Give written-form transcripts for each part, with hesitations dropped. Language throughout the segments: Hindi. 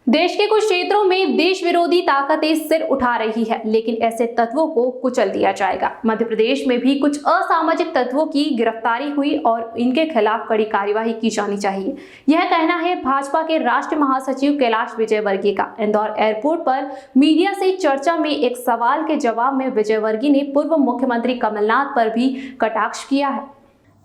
देश के कुछ क्षेत्रों में देश विरोधी ताकतें सिर उठा रही है, लेकिन ऐसे तत्वों को कुचल दिया जाएगा। मध्य प्रदेश में भी कुछ असामाजिक तत्वों की गिरफ्तारी हुई और इनके खिलाफ कड़ी कार्यवाही की जानी चाहिए। यह कहना है भाजपा के राष्ट्रीय महासचिव कैलाश विजयवर्गीय का। इंदौर एयरपोर्ट पर मीडिया से चर्चा में एक सवाल के जवाब में विजयवर्गीय ने पूर्व मुख्यमंत्री कमलनाथ पर भी कटाक्ष किया है।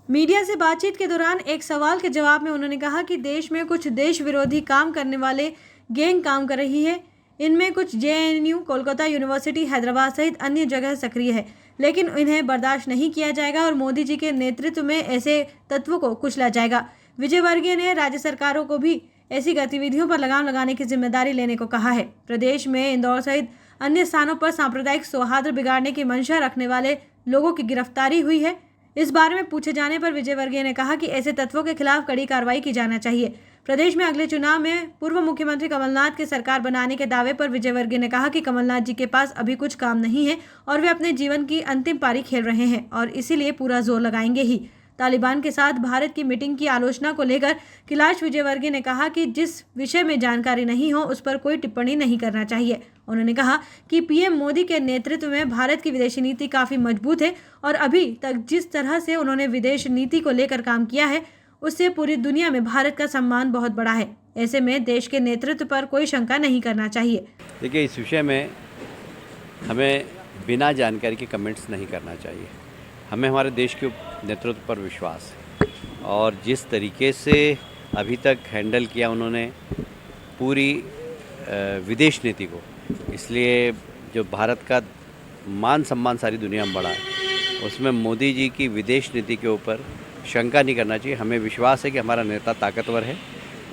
मीडिया से बातचीत के दौरान एक सवाल के जवाब में उन्होंने कहा कि देश में कुछ देश विरोधी काम करने वाले गैंग काम कर रही है। इनमें कुछ जेएनयू, कोलकाता यूनिवर्सिटी, हैदराबाद सहित अन्य जगह सक्रिय है, लेकिन इन्हें बर्दाश्त नहीं किया जाएगा और मोदी जी के नेतृत्व में ऐसे तत्वों को कुचला जाएगा। विजयवर्गीय ने राज्य सरकारों को भी ऐसी गतिविधियों पर लगाम लगाने की जिम्मेदारी लेने को कहा है। प्रदेश में इंदौर सहित अन्य स्थानों पर सांप्रदायिक सौहार्द बिगाड़ने की मंशा रखने वाले लोगों की गिरफ्तारी हुई है। इस बारे में पूछे जाने पर विजयवर्गीय ने कहा कि ऐसे तत्वों के खिलाफ कड़ी कार्रवाई की जाना चाहिए। प्रदेश में अगले चुनाव में पूर्व मुख्यमंत्री कमलनाथ की सरकार बनाने के दावे पर विजयवर्गीय ने कहा कि कमलनाथ जी के पास अभी कुछ काम नहीं है और वे अपने जीवन की अंतिम पारी खेल रहे हैं और इसीलिए पूरा जोर लगाएंगे ही। तालिबान के साथ भारत की मीटिंग की आलोचना को लेकर कैलाश विजयवर्गीय ने कहा कि जिस विषय में जानकारी नहीं हो उस पर कोई टिप्पणी नहीं करना चाहिए। उन्होंने कहा कि पीएम मोदी के नेतृत्व में भारत की विदेशी नीति काफी मजबूत है और अभी तक जिस तरह से उन्होंने विदेश नीति को लेकर काम किया है उससे पूरी दुनिया में भारत का सम्मान बहुत बड़ा है। ऐसे में देश के नेतृत्व पर कोई शंका नहीं करना चाहिए। देखिए, इस विषय में हमें बिना जानकारी के कमेंट्स नहीं करना चाहिए। हमें हमारे देश के नेतृत्व पर विश्वास है और जिस तरीके से अभी तक हैंडल किया उन्होंने पूरी विदेश नीति को, इसलिए जो भारत का मान सम्मान सारी दुनिया में बढ़ा है, उसमें मोदी जी की विदेश नीति के ऊपर शंका नहीं करना चाहिए। हमें विश्वास है कि हमारा नेता ताकतवर है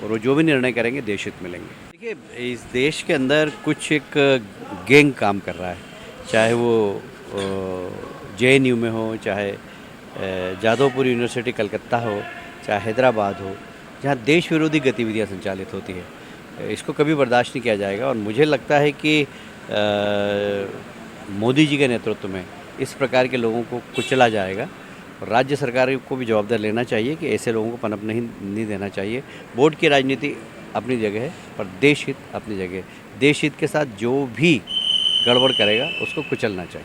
और वो जो भी निर्णय करेंगे देश हित में लेंगे। देखिए, इस देश के अंदर कुछ एक गैंग काम कर रहा है, चाहे वो जेएनयू में हो, चाहे जादवपुर यूनिवर्सिटी कलकत्ता हो, चाहे हैदराबाद हो, जहाँ देश विरोधी गतिविधियाँ संचालित होती है। इसको कभी बर्दाश्त नहीं किया जाएगा और मुझे लगता है कि मोदी जी के नेतृत्व में इस प्रकार के लोगों को कुचला जाएगा और राज्य सरकार को भी जवाबदार लेना चाहिए कि ऐसे लोगों को पनप नहीं देना चाहिए। बोर्ड की राजनीति अपनी जगह है पर देश हित अपनी जगह है। देश हित के साथ जो भी गड़बड़ करेगा उसको कुचलना चाहिए।